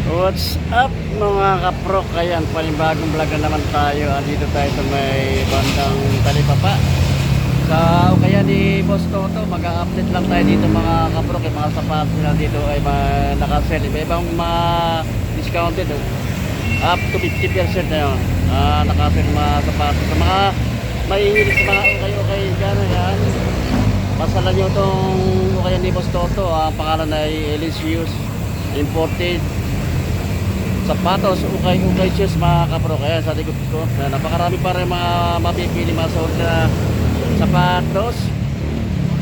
What's up mga kaprok? Ayan, panibagong vlog na naman tayo. Dito tayo sa may bandang Talipapa. Sa o kaya ni Boss Toto, mag-update lang tayo dito mga kaprok. Yung mga sapatos nila dito ay nakasell. Iba-ibang mga discounted. Up to 50% na yun. Nakasell mga sapatos. Sa mga mahihilig sa mga okay dyan. Ayan. Pasalan nyo itong o kaya ni Boss Toto. Ang pangalan ay Elysius Imported sapatos, ukay shoes mga kapro. Kaya sa likod ko napakarami pa rin mga mapipili mga suot na sapatos.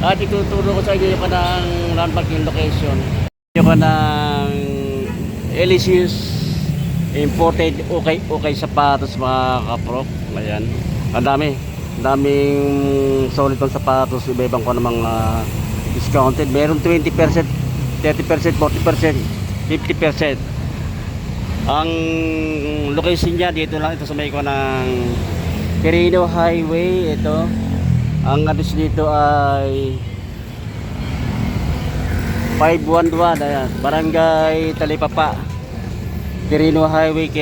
At ituturo ko sa inyo yung kanang landmark yung location, yung kanang Elysius Imported ukay sapatos mga kapro. Ayan, ang daming solid ng sapatos. Iba-ibang ko ng mga discounted. Meron 20%, 30%, 40%, 50%. Ang location niya dito lang, ito sa may ko ng Quirino Highway. Ito ang address dito ay 511. Ayan, Barangay Talipapa, Quirino Highway,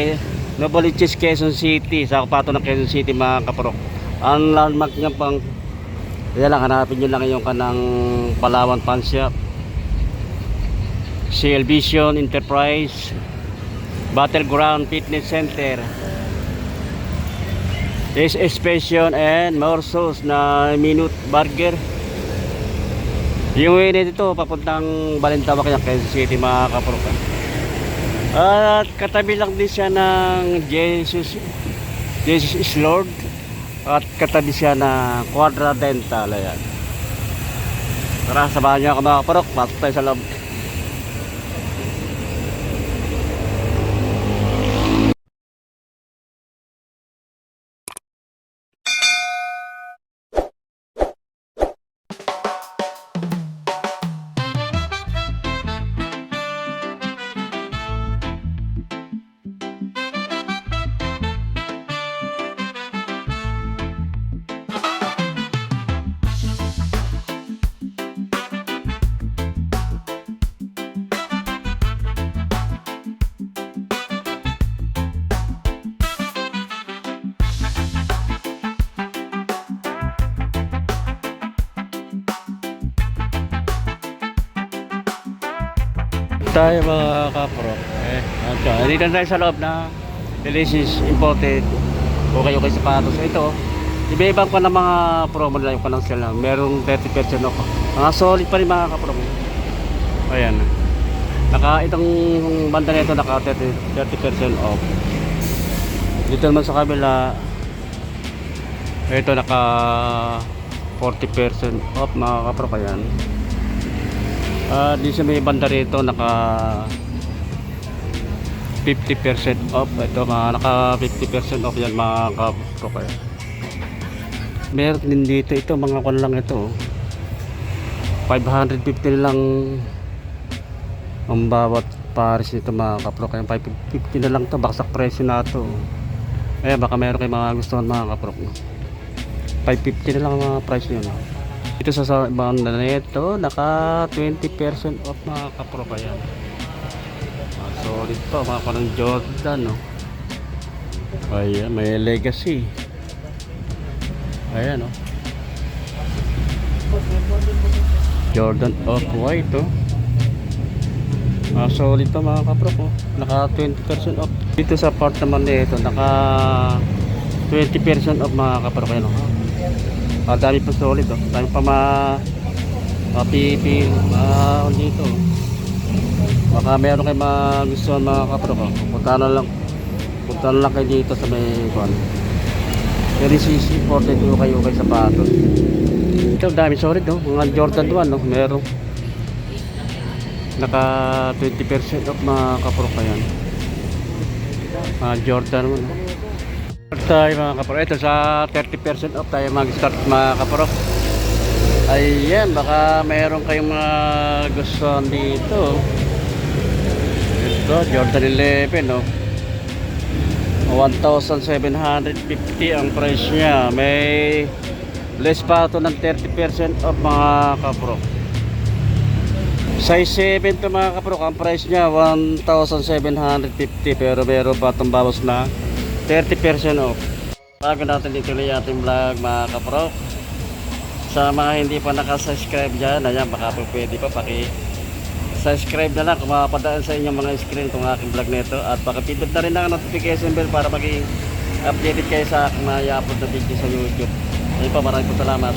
Novaliches, Quezon City. Sa kapato ng Quezon City mga kaprok. Ang landmark niya pang yan lang, hanapin nyo lang yung kanang Palawan Pawn Shop, CL Vision Enterprise, Battleground Fitness Center, Expression and Morsos na Minute Burger. Yung way nito papuntang Balintawak yung Quezon City mga kaproka. At katabi lang din siya ng Jesus is Lord. At katabi siya na Quadra Dental. Ayan. Tara, samahan niyo ako mga kaprok. Pasok tayo sa loob. Tayo mga kapro. Dito tayo sa loob na Elysius Imported okay sapatos. Ito, iba-ibang pa ng mga promo nila yung panang sila. Merong 30% off. Mga solid pa rin mga kapro. Ayan. Itong banda nito naka 30% off. Dito naman sa kabila, ito naka 40% off mga kapro. Ayan. Di sa may banda rito naka 50% off. Ito naka 50% off yan mga kapro. Meron din dito ito mga kon lang ito 550 lang ang bawat pares nito mga kapro. Kaya 550 na lang to, baksak presyo na to. Ayan, baka meron kayong mga gustuhan mga kapro. 550 na lang ang mga price nyo. Ito sa banda na ito naka 20% off mga kapro. Ayan, solid pa mga parang Jordan, no? Ayan, may legacy. Ayan, no? Jordan off-white, oh. Solid pa mga kapro ko. Naka 20% off. Dito sa part naman nito naka 20% off mga kapro. Ayan, no? Dami pa solid, oh. Dami pa mapipil dito. Baka meron kayo mga gustuhan mga kapro ko. Punta na lang kayo dito sa may Elysius Imported kayo sapatos. Ito dami solid, no? Mga Jordan 1, no? Meron naka 20% off mga kapro ko. Yan Jordan 1, no? Tayo mga kapro, ito sa 30% off tayo mag-start mga kapro. Ayan, baka mayroon kayong mga gustuhan dito. Ito Jordan 11, no? 1,750 ang price nya. May less pa ito ng 30% off mga kapro. Size 7 to mga kaprok. Ang price niya 1,750, pero meron pa itong bawas na 30% off. Bago natin ituloy ating vlog mga kaprok, sa mga hindi pa nakasubscribe dyan, ayan, baka po pwede pa subscribe na lang kung makapadaan sa inyong mga screen itong aking vlog nito, at pakipindot na rin ang notification bell para maging updated kayo sa aking mga i-upload na video sa YouTube. Ayun pa, maraming po salamat.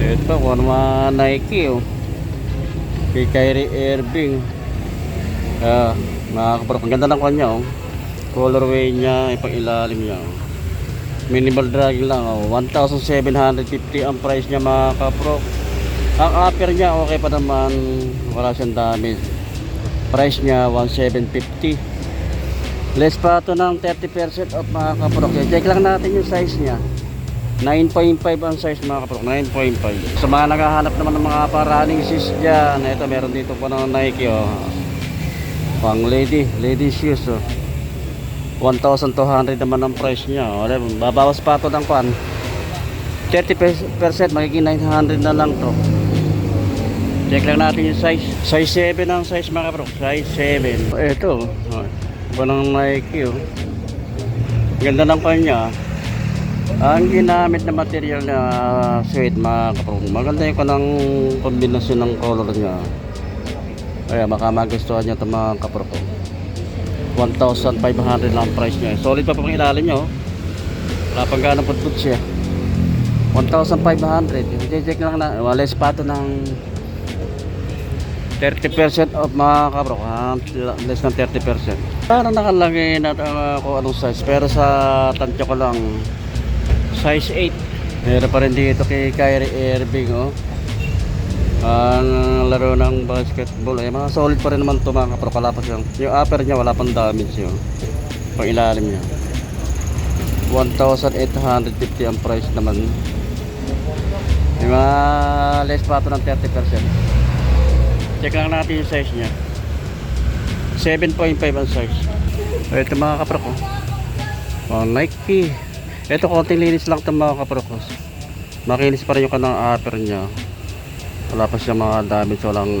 Ito pa, kung ano mga Nike kay Kyrie Irving. Mga kaprok, ang ganda ng kanya colorway niya, ipang ilalim niya minimal dragging lang 1,750 ang price niya mga kaprok. Ang upper niya okay pa naman, wala siyang damage. Price niya 1,750. Less pa ito ng 30% off mga kaprok. Check lang natin yung size niya. 9.5 ang size mga kaprok, 9.5. Sa mga naghahanap naman ng mga running shoes dyan, ito meron dito pa ng Nike pang lady shoes 1,200 naman ang price niya. Babawas pa ito ng 30%, magiging 900 na lang to. Check lang natin yung size. Size 7 ang size mga kaprok, size 7. Ito iba ng Nike ganda ng kanya. Ang ginamit na material na suede mga kaprok, maganda yung kanang kombinasyon ng color niya. Kaya baka magustuhan nyo ito mga kaprok. 1,500 lang ang price niya. Solid pa pang ilalim niya wala pang ganang putput siya. 1,500. I-check lang na less pa ito ng 30% off mga kaprok, less ng 30%. Parang nakalagay na kung anong size, pero sa tansya ko lang size 8. Meron pa rin dito kay Kyrie Irving ang laro ng basketball. Mga solid pa rin naman ito mga kaprok. Wala pa siyang, yung upper niya wala pang damage pang ilalim niya. 1,850 ang price naman. Yung mga less pa ito ng 30%. Check lang natin yung size niya. 7.5 ang size. Ito mga kaprok Nike. Ito konting linis lang ito mga kaprok. Makinis pa rin yung kanang upper niya. Wala pa siya mga damage, walang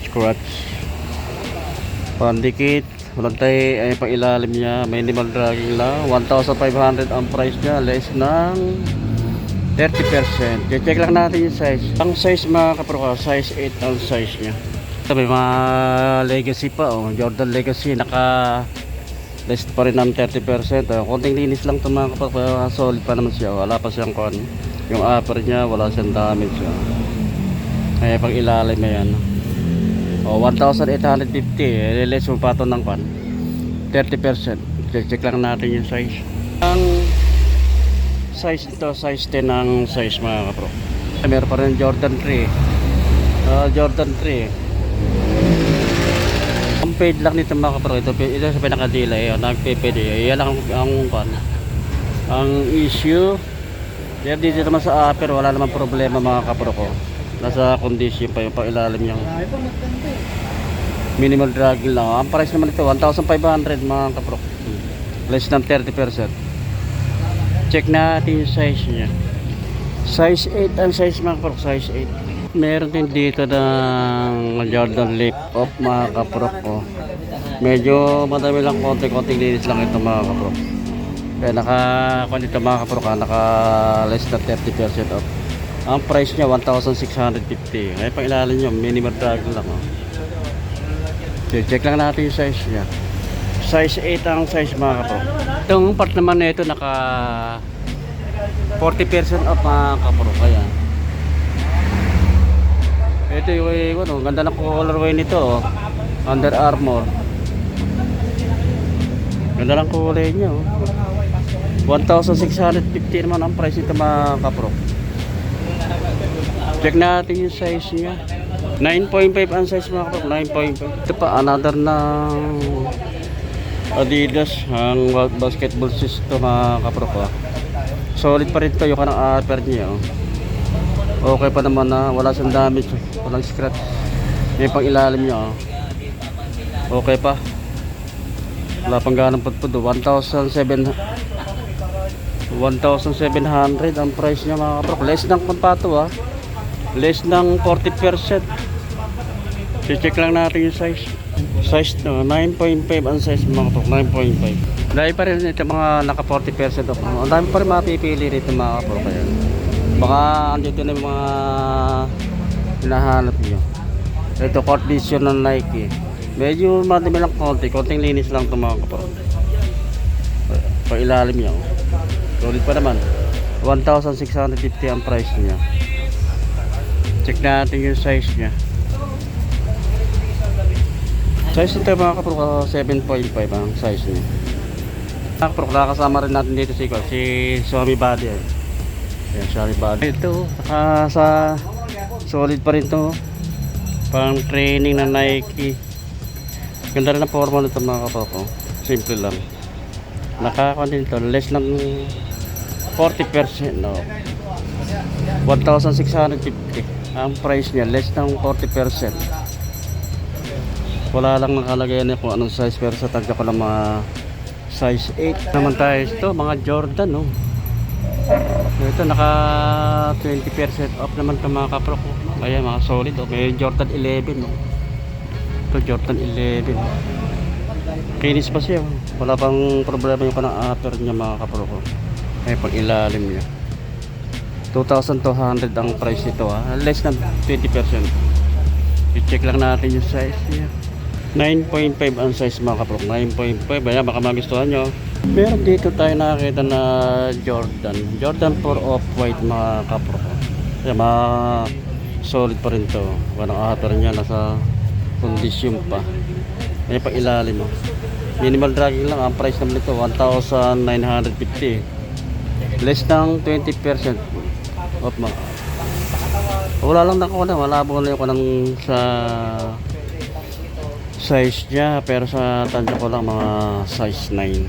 scratch. Pandikit, walang tayo ay pang ilalim niya, minimal dragging lang. 1,500 ang price niya, less ng 30%. Check lang natin yung size. Ang size mga kaprok, size 8 ang size niya. Ito may mga legacy pa Jordan Legacy, naka less pa rin ng 30%. Konting linis lang ito mga kaprok, solid pa naman siya. Wala pa siyang yung upper niya, wala siyang damage kaya pag ilalim na yan 1,850. Less mo pa ito ng 30%. Check lang natin yung size. Ang size ito, size 10 ang size mga kapro. Meron pa rin Jordan 3. Jordan 3 ang paid lang nito mga kapro. Ito sa pinaka-delay nagpe-paid. Yan lang ang issue. Dito naman sa upper wala naman problema mga kapro ko. Nasa condition pa yung pang-ilalim niya. Minimal dragging lang. Ang price naman ito 1,500 mga kaprok. Less than 30%. Check natin yung size niya. Size 8 ang size mga kaprok, size 8. Meron din dito ng Jordan Lift Off mga kaprok Medyo madami lang, konting linis lang ito mga kaprok. Kaya naka mga kaprok naka less than 30% off. Ang price niya 1,650. Ay pang ilalim niya minimal drag lang check lang natin yung size niya. Size 8 ang size mga kapro. Itong part naman na ito naka 40% off mga kapro. Kaya ito yung ganda ng colorway nito Under Armour. Ganda ng kulay niya 1,650 naman ang price nito mga kapro. Check natin yung size niya. 9.5 ang size mga kapro, 9.5. Ito pa another ng Adidas, ang basketball shoes to mga kapro Solid pa rin ito yung kanang upper niya Okay pa naman wala siyang damage, walang scratch. Yung pang ilalim niya okay pa. Wala pang ganang putpud. 1,700 ang price niya mga kapro. Less ng pampato less ng 40%. check lang natin yung size. Size no, 9.5 ang size mga kaprok, 9.5. Dahil pa rin ito mga naka 40% off. Ang dami pa rin mapipili rito mga kaprok. Ayan. Baka andito na yung mga hinahanap nyo. Ito condition ng Nike. Medyo madami lang konting linis lang ito mga kaprok. Pailalim niya. Solid pa naman. 1,650 ang price niya. Check natin yung size niya. Size nito mga kaprok, 7.5 ang size niya. Mga kaprok, nakasama rin natin dito si Xiaomi Body. Ayan, Xiaomi Body. Ito, sa solid pa rin to. Pang training na Nike. Ganda rin ang forma nito mga kaprok. Simple lang. Nakakakuha din ito, less ng 40%, no? 1,650 ang price niya, less ng 40%. Wala lang nakalagay na kung anong size, pero sa tagya ko lang mga size 8 naman tayo. Ito mga Jordan, no? Ito naka 20% off naman ito mga kaprok. Ayan mga solid, oh. May Jordan 11, no? Ito Jordan 11. Kinis pa siya, wala pang problema yung kanang upper niya mga kaprok. Ay pang ilalim niya. 2,200 ang price nito, ha? Less than 20%. I-check lang natin yung size niya. 9.5 ang size mga kaprok. 9.5. Ayan, baka magustuhan nyo. Meron dito tayo nakakita na Jordan 4 off-white mga kaprok. Ayan, mga solid pa rin to. Walang upper niya, nasa kondisyon pa. Ayan pang ilalim, minimal dragging lang ang price naman nito, 1,950. Less ng 20% off mga. Wala lang nakuha na, malabo na yung sa size niya, pero sa tansya ko lang mga size 9.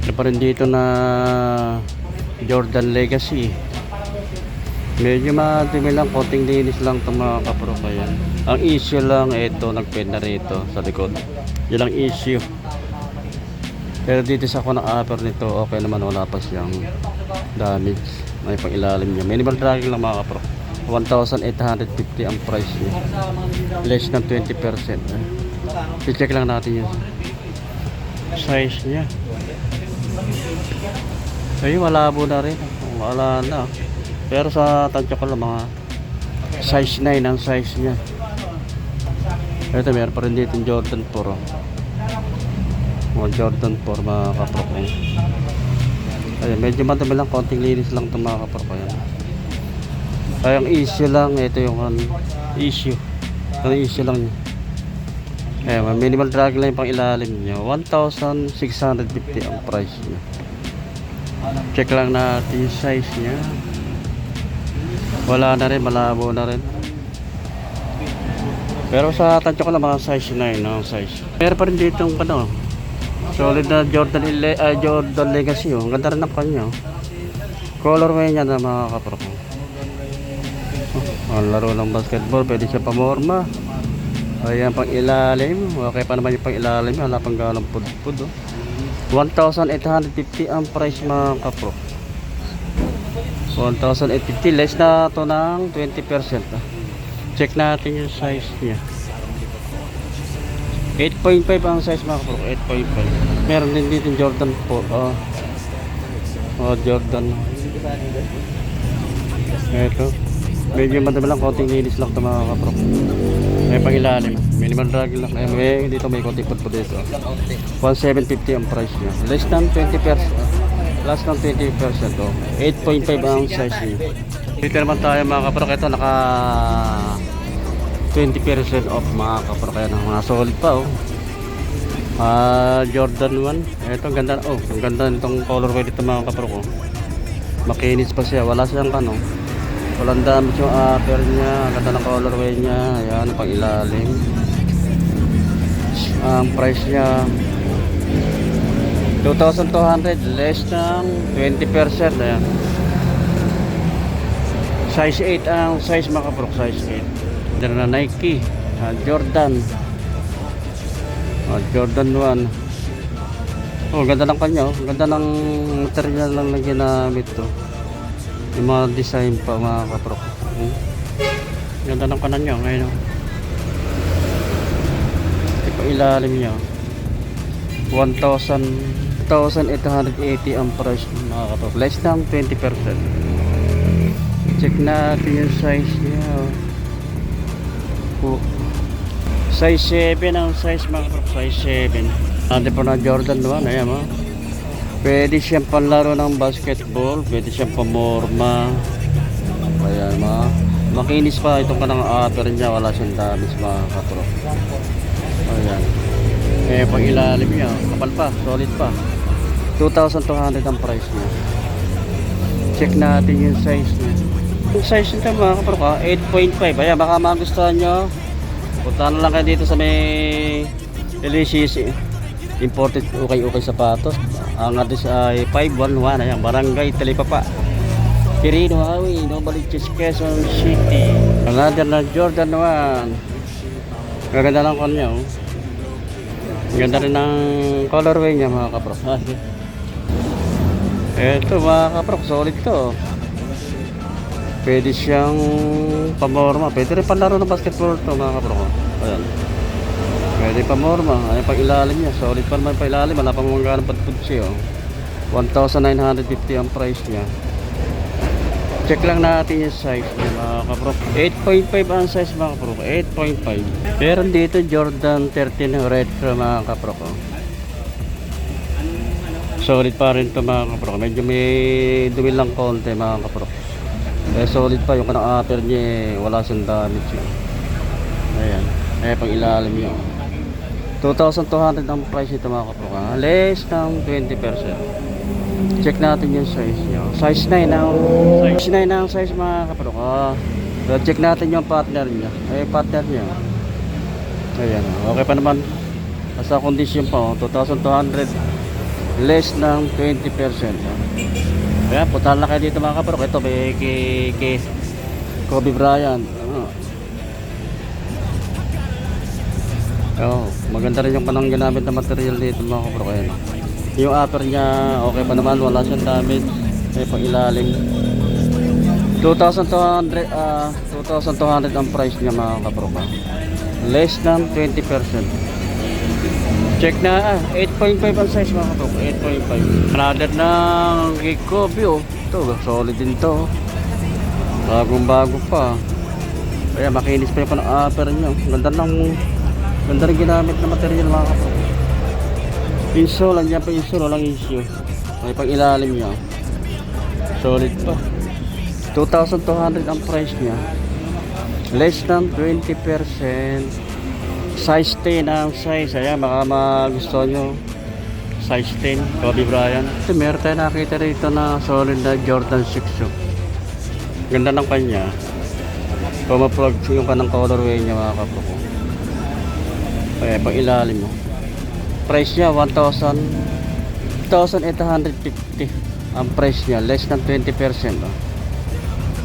Ito pa rin dito na Jordan Legacy. Medyo madumi lang, konting linis lang ito mga kaprok. Ayan. Ang issue lang ito, nagpend na rito sa likod. Yan ang issue. Pero dito sa ako ng upper nito, okay naman, wala pa siyang damage. May pang ilalim niya. Minimal dragging lang mga kaprok. 1,850 ang price niya. Less ng 20%. I-check lang natin yung size niya. Ayun, malabo na rin. Wala na. Pero sa tansya ko lang mga size 9 ang size niya. Ito meron pa rin dito yung Jordan 4. Mga Jordan 4 mga kaprok. Ayun, medyo madami lang, konting linis lang ito mga kaprok. Ay, ang issue lang, ito yung issue. Ang issue lang niya. Ayun, minimal drag lang yung pang ilalim niya. 1,650 ang price niya. Check lang natin yung size niya. Wala na rin, malabo na rin. Pero sa tansya ko lang mga size 9 no, size. Meron pa rin dito yung solid na Jordan Legacy. Ang ganda rin ng kanya. Colorway niya na mga kaprok. Ang laro ng basketball, pwede siya pamorma. Ayan pang ilalim. Okay pa naman yung pang ilalim. Wala pang ganong pud-pud. 1,850 ang price mga kaprok. 1,850, less na to ng 20%. Check natin yung size niya. 8.5 ang size mga kaprok. 8.5. Meron din dito Jordan 4. Jordan. Ito. Medyo madami lang, konting linis lang ito mga kaprok. May pang ilalim. Minimal drag lang. Dito may konting po dito. 1,750 ang price niya. Less than 20%. Less than 20%. 8.5 ang size niya. Dito naman tayo mga kaprok. Ito naka 20% off mga kaprok. Kaya mga solid pa Jordan 1. Ito ang ganda. Ang ganda nitong colorway dito mga kaprok. Makinis pa siya. Wala siyang walang damage yung upper niya. Ang ganda ng colorway niya. Ayan, pang ilalim. Ang price niya 2,200, less ng 20%. Ayan. Size 8 ang size mga kaprok. Size 8. Diyan na Nike, Jordan, Jordan 1. Ganda ng kanya. Ganda ng material lang na ginamit to. Yung mga design pa mga kaprok. Ganda ng kanan nyo ngayon. ilalim niya. 1,880 ang price mga kaprok. Less than 20%. Check natin yung size niya. Oh. Size 7 ang size mga kaprok. Size 7. Ate po na Jordan 1. Ayan mo. Pwede siyang panlaro ng basketball. Pwede siyang pamorma. Ayan mo. Makinis pa itong kanang upper niya. Wala siyang damage mga kaprok. Ayan. Pag ilalim niya, kapal pa, solid pa. 2,200 ang price niya. Check natin yung size niya. Yung size nito mga kaprok, 8.5. Ayan, baka magustuhan nyo. Punta na lang kayo dito sa may LCC. Imported ukay-ukay sapatos. Ang address ay 511. Ayan, Barangay Talipapa, Quirino Highway, Novaliches, Quezon City. Another na Jordan 1. Gaganda lang kanya, oh. Ganda rin ng colorway niya mga kaprok. Ito mga kaprok, solid to. Pwede siyang pamorma. Pwede rin panlaro ng basketball to mga kaprok. Ayan. Pwede pamorma. Ayan pag ilalim niya. Solid pa naman pa ilalim. Wala pang mga ganang patputsi, oh. 1,950 ang price niya. Check lang natin yung size niya mga kaprok. 8.5 ang size mga kaprok. 8.5. Meron dito Jordan 13 retro mga kaprok. Solid pa rin to mga kaprok. Medyo may dumi lang konti mga kaprok. Solid pa yung kanang upper niya. Wala siyang damage yun. Ayan. Pang ilalim yun. 2,200 ang price ito mga kaprok. Less ng 20%. Check natin yung size niya. Size 9 ang size mga kaprok. Check natin yung partner niya. Partner niya. Ayan. Okay pa naman. Nasa condition pa. 2,200. Less ng 20%. Ayan. Puntahan lang kayo dito mga kaprok. Ito may kay Kobe Bryant. Maganda rin yung panang ginamit na material dito mga kaprok. Ayan. Yung upper niya okay pa naman, wala siyang damage. Pang ilalim 2,200 ang price niya mga kaprok. Less than 20%. Check na 8.5 ang size mga kaprok. 8.5. Another ng Kobe, oh. Ito solid din to. Bagong bago pa. Kaya makinis pa yung upper niya. Ganda rin ginamit na material mga kaprok. Insole, andyan pa insole, walang issue. May pang ilalim niya. Solid pa. 2,200 ang price niya. Less than 20%. Size 10 ang size. Ayan, baka magustuhan nyo. Size 10, Kobe Bryant. Ito, meron tayo nakita rito na solid na Jordan 6. Ganda ng kanya. Pumaplug yung kanang colorway niya mga kaproko. Ayan, pang ilalim mo. Price niya 1,850 ang price niya, less than 20%.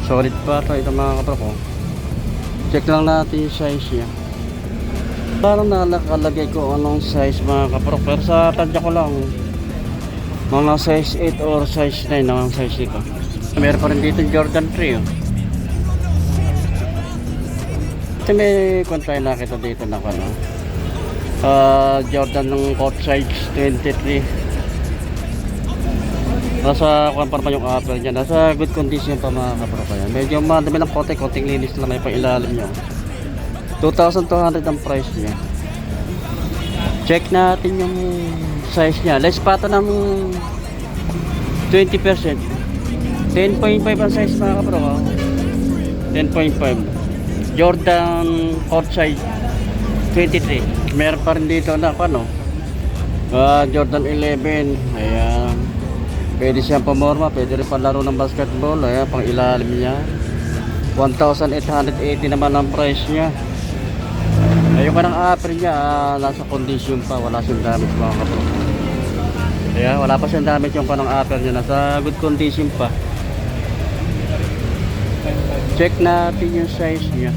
Solid pa ito mga kaprok. Check lang natin yung size niya. Parang nakalagay ko anong size mga kaprok, pero sa tadya ko lang mga size 8 or size 9 ang size nito. Meron pa rin dito Jordan 3. Ito may kontay nakita dito na Jordan ng court size 23. Nasa kuwan pa yung upper niya. Nasa good condition pa mga kaprok. Medyo madami ng konting linis lang may pang ilalim niya. 2,200 ang price niya. Check natin yung size niya. Less pa ito ng 20%. 10.5 ang size mga kaprok. 10.5. Jordan court size 23. Meron pa rin dito na Jordan 11. Ayan. Pwede siyang pamorma, pwede rin panlaro ng basketball. Ayan, pang ilalim niya. 1,880 naman ang price niya. Ayun kanang upper niya, nasa condition pa, wala siyang damage mga kaprok. Ayan, wala pa siyang damage yung kanang upper niya, nasa good condition pa. Check natin yung size niya.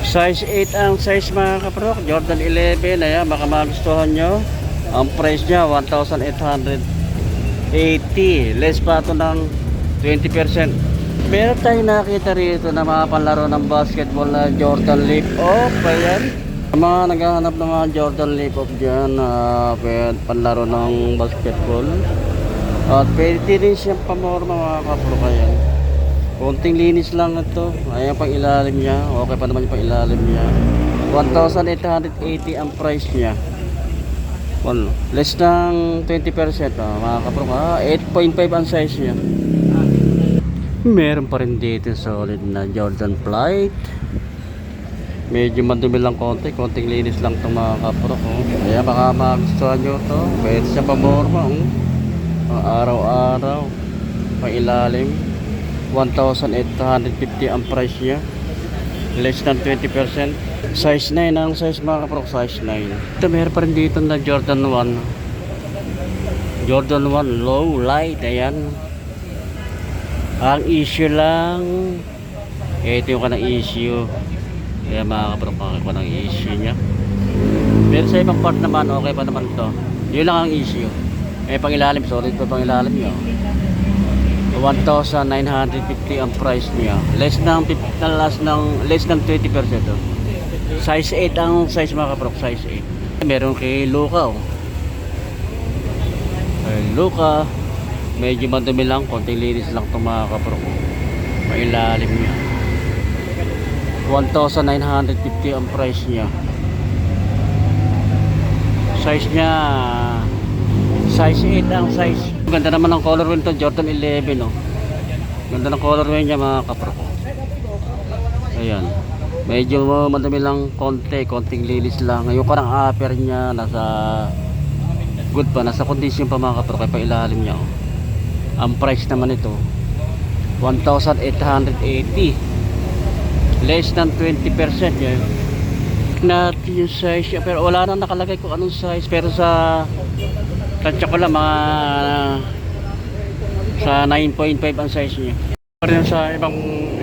Size 8 ang size mga kaprok. Jordan 11. Ayan, baka magustuhan nyo. Ang price niya 1,880. Less pa ito ng 20%. Meron tayong nakita rito na mga panlaro ng basketball na Jordan Leap Off. Ayan, Sa mga naghahanap ng mga Jordan Leap-Off dyan, pwede panlaro ng basketball. At pwede rin siyang pamorma mga kapro kaya. Konting linis lang ito. Ayan pang ilalim niya. Okay pa naman yung pang ilalim niya. 1,880 ang price niya. Well, less ng 20%. Mga kapro, 8.5 ang size niya. Meron pa rin dito solid na Jordan Flight. Medyo madumi lang konti, konting linis lang itong mga kapro. Kaya baka magustuhan nyo ito. Pwede siya pamorma. Araw-araw. Pailalim. 1,850 ang price niya. Less than 20%. Size 9 ang size mga kapro. Size 9. Ito meron pa rin dito na Jordan 1. Jordan 1 low light. Ayan. Ang issue lang, ito yung kanang issue. Kaya mga kapro, ko ng issue nya. Pero sa ibang part naman, okay pa naman to. Yun lang ang issue. Pang ilalim, solid pa pang ilalim nyo. 1,950 ang price niya. Less ng 20% to. Size 8 ang size mga kapro, size 8. Meron kay Luca. Kay Luca. Medyo madumi lang, konting linis lang itong mga kapro. Mailalim niya. 1,950 ang price niya. Size niya, size 8 ang size. Ganda naman ang colorway nito, Jordan 11. Ganda ng colorway niya mga kapro. Ayan. Medyo madumi lang, konting linis lang. Yung karang upper niya, nasa good pa, nasa condition pa mga kapro. Kaya pa ilalim niya. Ang price naman ito 1,880. Less than 20% yan. Natin yung size niya. Pero wala na nakalagay kung anong size. Pero sa tansya ko lang mga sa 9.5 ang size niya. Pero sa ibang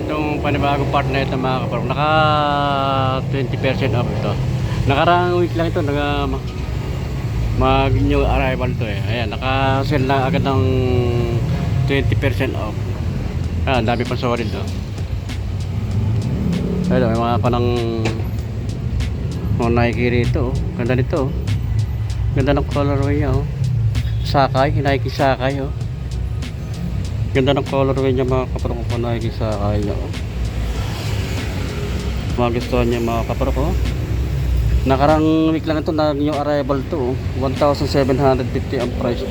itong panibagong part na ito mga kaparo, naka 20% off ito. Nakarang week lang ito mag new arrival to Ayan, naka-sell na agad ng 20% off. Ang dami pa solid Ayun, may mga panang Nike rito. Ganda nito. Ganda ng colorway niya Sakay, Nike Sakay Ganda ng colorway niya mga kaparo ko, Nike Sakay niya Magustuhan niya mga kaparo ko. Nakarang week lang ito na new arrival to 1,750 ang price.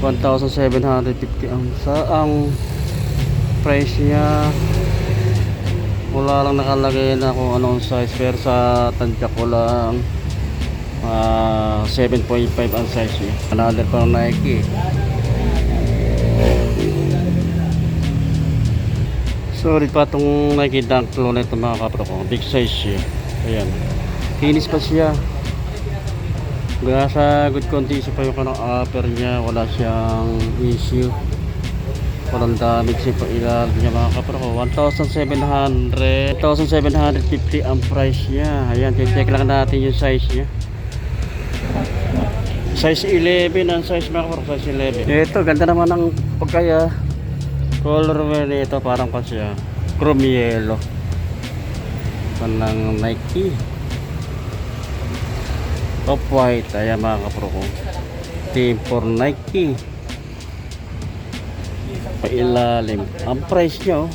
1,750 ang price niya. Wala lang nakalagay na kung anong size, pero sa tansya ko lang 7.5 ang size niya. Another pang Nike. Solid pa itong Nike Dunk Low na ito mga kapro ko. Big size siya. Ayan. Kinis pa siya. Sa good condition pa yung kanang upper niya. Wala siyang issue. Walang damage siya pa ilalim niya mga kapro ko. 1,750 ang price niya. Ayan, check lang natin yung size niya. Size 11 ang size mga kapro. Size 11. Ito, ganda naman ang pagkaya. Colorway nito parang pa siya. Chrome yellow. Panang Nike. Off-white. Ayan mga kapro ko. Team for Nike. Pailalim. Ang price nyo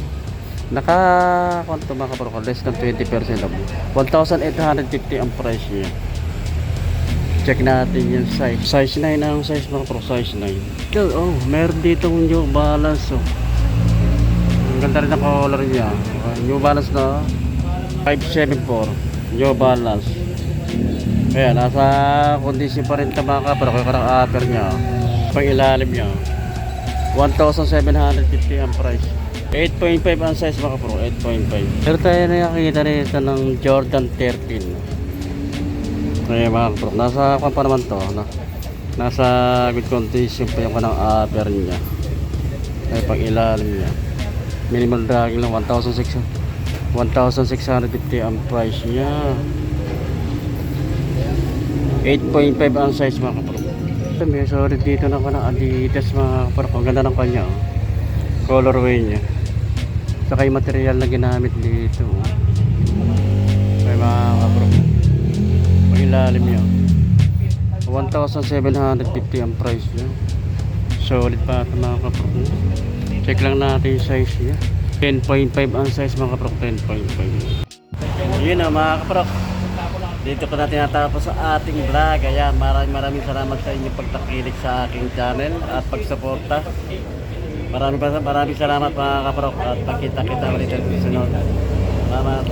naka-kwanto mga kapro ko, less than 20% off. 1,850 ang price niya. Check natin yung size. Size 9 ang size mga kapro. Size 9. Meron dito New Balance Ang ganda rin ang color niya. New Balance na 574 New Balance. Ayan, nasa condition pa rin ito mga kapro. Kaya karang upper niya. Pang ilalim niya 1,750 ang price. 8.5 ang size mga kapro. 8.5. Pero tayo nakikita nito ng Jordan 13. Kaya mga kapro, nasa kwan pa naman to nasa good condition pa yung kanang upper niya. Kaya pang ilalim niya minimal dragging lang. 1,650 ang price niya. 8.5 ang size mga kapro. May sorry dito na kanang Adidas mga kapro. Ang ganda ng kanya colorway niya. Saka yung material na ginamit dito. Kaya mga kapro, ilalim niya. 1,750 ang price niya. Solid pa ito mga kaprok. Check lang natin yung size niya. 10.5 ang size mga kaprok. 10.5. Yun na mga kaprok. Dito ko na tinatapos sa ating vlog. Ayan, maraming salamat sa inyong pagtakilik sa aking channel at pagsuporta. Maraming salamat mga kaprok at pagkita-kita ulit sa susunod. Salamat.